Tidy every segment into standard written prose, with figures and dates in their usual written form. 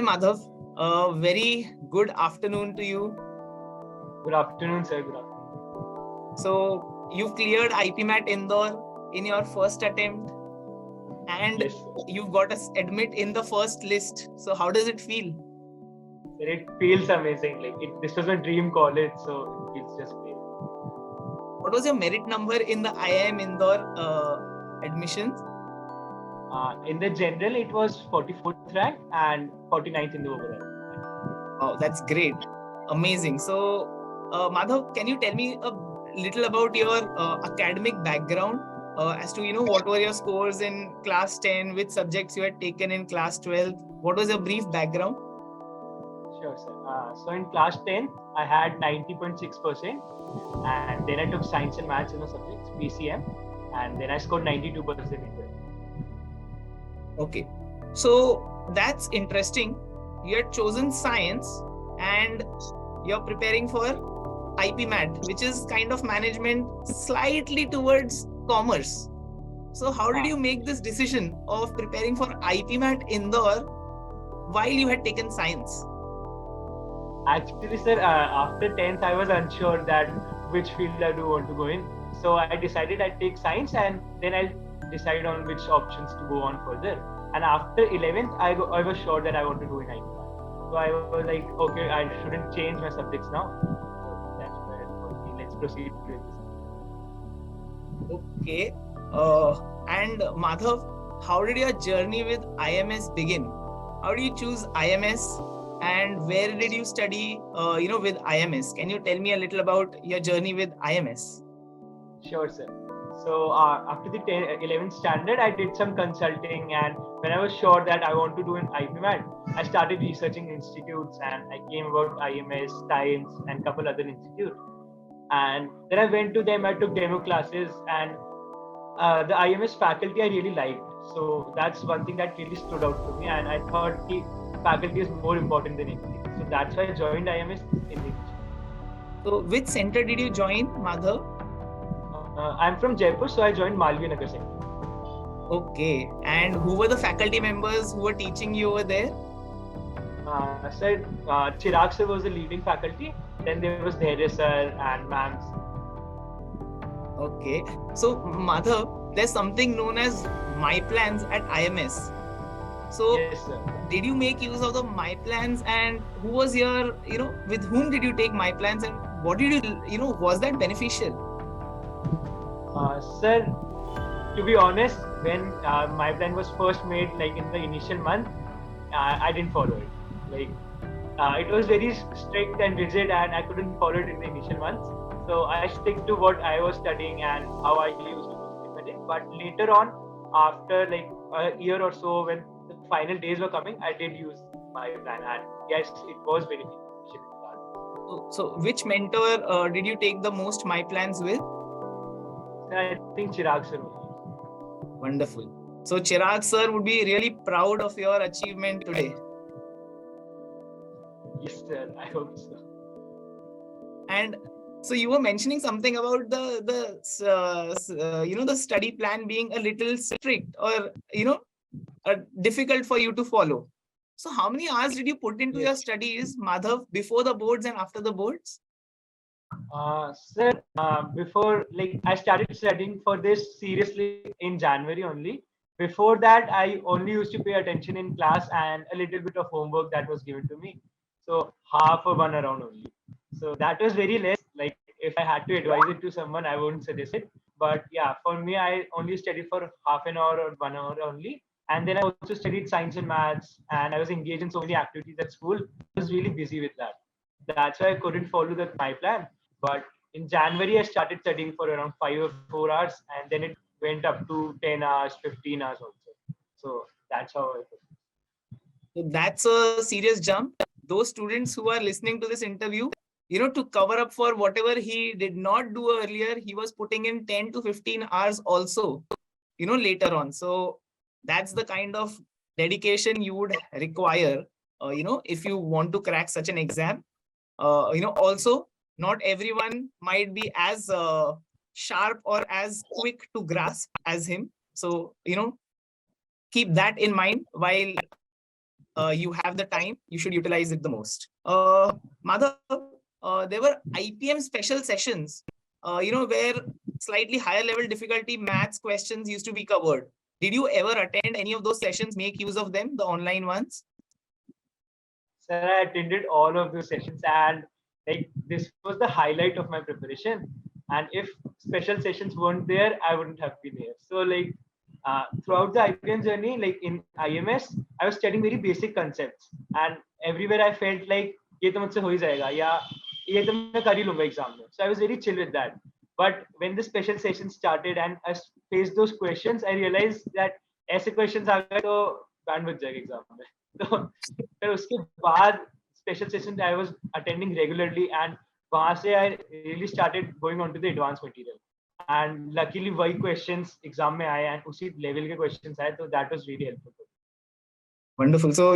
Hi, Madhav. Very good afternoon to you. Good afternoon, sir. Good afternoon. So, you've cleared IPMAT Indore in your first attempt, and Yes, sir. you've got us admit in the first list. So, how does it feel? Sir, it feels amazing. This was my dream college, so it feels just great. What was your merit number in the IIM Indore admissions? In the general, it was 44th rank and 49th in the overall. Oh, that's great. Amazing. So, Madhav, can you tell me a little about your academic background as to, what were your scores in class 10, which subjects you had taken in class 12? What was your brief background? Sure, sir. So in class 10, I had 90.6%, and then I took science and maths in the subjects, PCM, and then I scored 92% in it. Okay. So that's interesting. You had chosen science and you're preparing for IPMAT, which is kind of management slightly towards commerce. So how did you make this decision of preparing for IPMAT Indore while you had taken science? Actually, sir, after 10th, I was unsure that which field I do want to go in. So I decided I'd take science and then I'll decide on which options to go on further. And after 11th, I was sure that I want to do in IT. So I was like, okay, I shouldn't change my subjects now. So that's why I thought, okay, let's proceed with this. Okay. And Madhav, how did your journey with IMS begin? How did you choose IMS? And where did you study, with IMS? Can you tell me a little about your journey with IMS? Sure, sir. So after the 11th standard, I did some consulting, and when I was sure that I want to do an IPMAT, I started researching institutes, and I came about IMS, Science, and a couple other institutes. And then I went to them. I took demo classes, and the IMS faculty I really liked. So that's one thing that really stood out to me, and I thought the faculty is more important than anything. So that's why I joined IMS in the initial. So which center did you join, Madhav? I'm from Jaipur, so I joined Malvi Nagar Center. Okay. And who were the faculty members who were teaching you over there? Sir, Chirag sir was the leading faculty. Then there was Dheeraj sir and ma'ams. Okay. So, Madhav, there's something known as My Plans at IMS. So, yes, sir. Did you make use of the My Plans, and who was your, with whom did you take My Plans, and what did you, was that beneficial? Sir, to be honest, when My Plan was first made, like in the initial month, I didn't follow it. It was very strict and rigid, and I couldn't follow it in the initial months. So I stick to what I was studying and how I used to implement it. But later on, after like a year or so, when the final days were coming, I did use My Plan, and yes, it was beneficial. So which mentor did you take the most My Plans with? I think Chirag sir. Wonderful. So Chirag sir would be really proud of your achievement today. Yes, sir. I hope so. And so you were mentioning something about the study plan being a little strict or difficult for you to follow. So how many hours did you put into your studies, Madhav, before the boards and after the boards? Sir, before I started studying for this seriously in January only. Before that, I only used to pay attention in class and a little bit of homework that was given to me. So half or one around only. So that was very less. Like if I had to advise it to someone, I wouldn't suggest it. But yeah, for me, I only studied for half an hour or 1 hour only. And then I also studied science and maths, and I was engaged in so many activities at school. I was really busy with that. That's why I couldn't follow My Plan. But in January, I started studying for around 5 or 4 hours, and then it went up to 10 hours, 15 hours also. So that's how I did. So that's a serious jump. Those students who are listening to this interview, to cover up for whatever he did not do earlier, he was putting in 10 to 15 hours also, later on. So that's the kind of dedication you would require, if you want to crack such an exam. Also, not everyone might be as sharp or as quick to grasp as him. So, keep that in mind while you have the time, you should utilize it the most. Madhav, there were IPM special sessions, where slightly higher level difficulty maths questions used to be covered. Did you ever attend any of those sessions, make use of them, the online ones? Sir, I attended all of those sessions, and like this was the highlight of my preparation. And if special sessions weren't there, I wouldn't have been here. So like throughout the IPM journey, like in IMS, I was studying very basic concepts, and everywhere I felt like ये तो मुझसे हो ही जाएगा या ये तो मैं कर ही लूंगा exam में. So I was very chill with that. But when the special session started and I faced those questions, I realized that ऐसे questions आ गए तो बैंड बज जाएगा exam में. तो फिर उसके बाद special sessions I was attending regularly, and वहां से I really started going on to the advanced material. And luckily वही questions exam में आए and उसी level के questions आए, तो that was really helpful. Wonderful. So,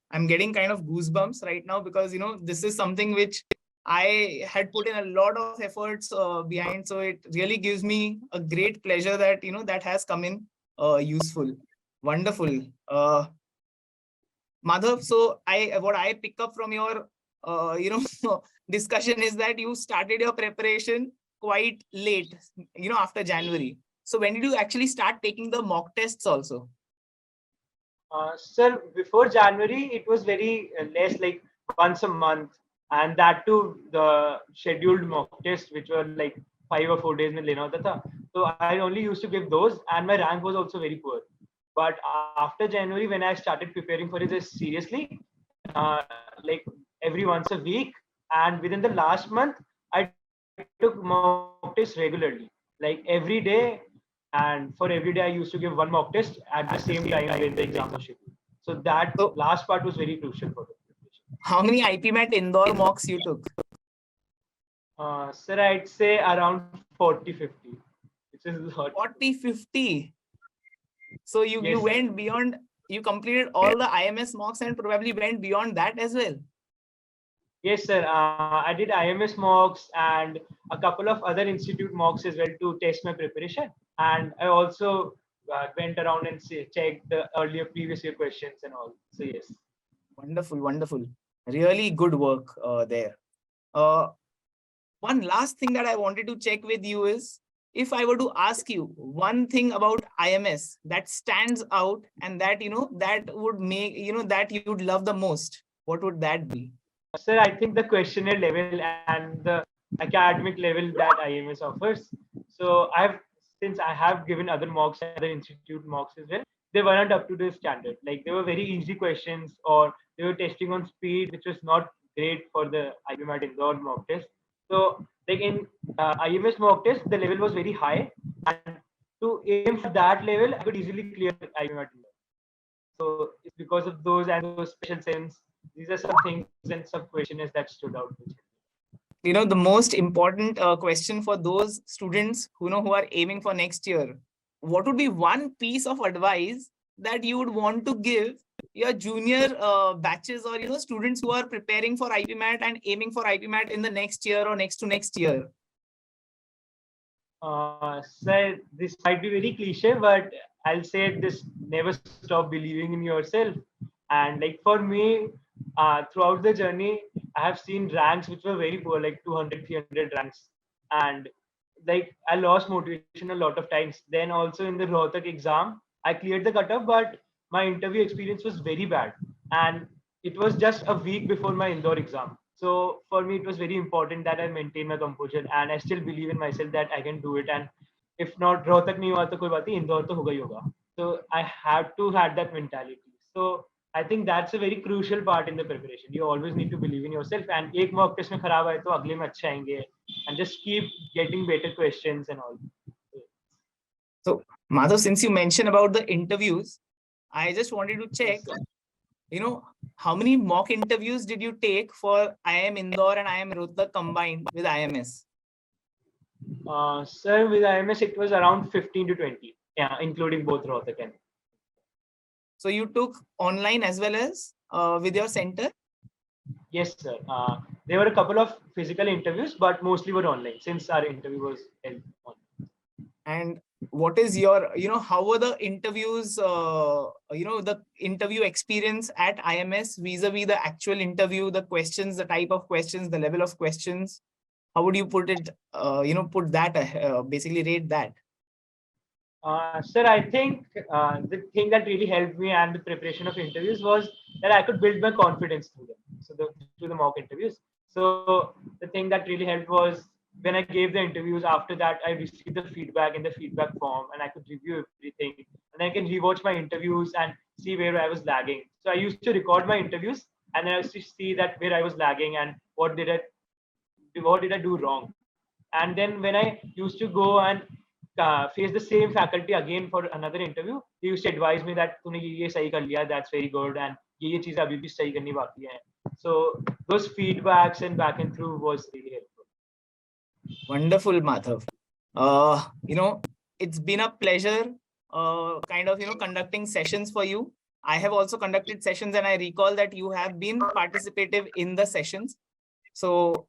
I'm getting kind of goosebumps right now because, this is something which I had put in a lot of efforts behind. So it really gives me a great pleasure that, that has come in useful. Wonderful. Madhav, so what I pick up from your, discussion is that you started your preparation quite late, after January. So when did you actually start taking the mock tests also? Sir, before January, it was very less, like once a month, and that too the scheduled mock test, which were like 5 or 4 days में लेना होता था. So I only used to give those, and my rank was also very poor. But after January, when I started preparing for it seriously, like every once a week, and within the last month, I took mock tests regularly, like every day. And for every day, I used to give one mock test at the same time when the exam was scheduled. So that last part was very crucial for the preparation. How many IPMAT Indore mocks you took? Sir, I'd say around 40, 50, which is a lot. 40, 50. So you went beyond, you completed all the IMS mocks and probably went beyond that as well. Yes, sir. I did IMS mocks and a couple of other institute mocks as well to test my preparation. And I also went around and checked the earlier previous year questions and all. So yes. Wonderful, wonderful. Really good work there. One last thing that I wanted to check with you is, if I were to ask you one thing about IMS that stands out and that, that would make, that you'd love the most, what would that be? Sir, I think the questionnaire level and the academic level that IMS offers. So since I have given other mocks, other institute mocks as well, they weren't up to the standard. Like they were very easy questions, or they were testing on speed, which was not great for the IPMAT Indore mock test. So like in IMS mock test, the level was very high, and to aim for that level, I could easily clear IPMAT Indore. So it's because of those and those special sense. These are some things and some questionnaires that stood out. The most important question for those students who are aiming for next year, what would be one piece of advice that you would want to give your junior batches or students who are preparing for IPMAT and aiming for IPMAT in the next year or next to next year? Sir, this might be very cliche, but I'll say this: never stop believing in yourself. And like for me, throughout the journey, I have seen ranks which were very poor, like 200, 300 ranks. And like I lost motivation a lot of times. Then also in the Rohtak exam, I cleared the cutoff, but my interview experience was very bad. And it was just a week before my Indore exam. So for me, it was very important that I maintain my composure, and I still believe in myself that I can do it. And if not Rohtak nahi hua to koi baat nahi, Indore to hoga hi hoga. So I have to have that mentality. So I think that's a very crucial part in the preparation. You always need to believe in yourself. And एक mock test में खराब आए तो अगले में अच्छे आएंगे. And just keep getting better questions and all. So Madhav, since you mentioned about the interviews, I just wanted to check, how many mock interviews did you take for IIM Indore and IIM Rohtak combined with IMS? Sir, with IMS, it was around 15 to 20, yeah, including both Rohtak and. So you took online as well as with your center? Yes, sir. There were a couple of physical interviews, but mostly were online since our interview was held online. And what is your, how were the interviews, the interview experience at IMS vis-a-vis the actual interview, the questions, the type of questions, the level of questions? How would you put it, put that, basically rate that? Sir, I think the thing that really helped me and the preparation of interviews was that I could build my confidence through them. So through the mock interviews. So the thing that really helped was when I gave the interviews. After that, I received the feedback in the feedback form, and I could review everything. And I can rewatch my interviews and see where I was lagging. So I used to record my interviews, and then I used to see that where I was lagging and what did I do wrong. And then when I used to go and face the same faculty again for another interview, he used to advise me that तूने ये सही कर लिया, that's very good, and ये चीजें अभी भी सही करनी बाकी है. So those feedbacks and back and through was really helpful. Wonderful, Madhav. It's been a pleasure, kind of, conducting sessions for you. I have also conducted sessions, and I recall that you have been participative in the sessions. So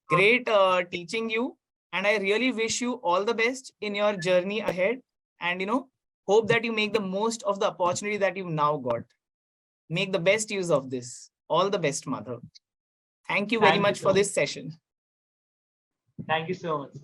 great teaching you, and I really wish you all the best in your journey ahead, and hope that you make the most of the opportunity that you've now got. Make the best use of this. All the best, Madhav. Thank you very much for this session. Thank you so much, sir.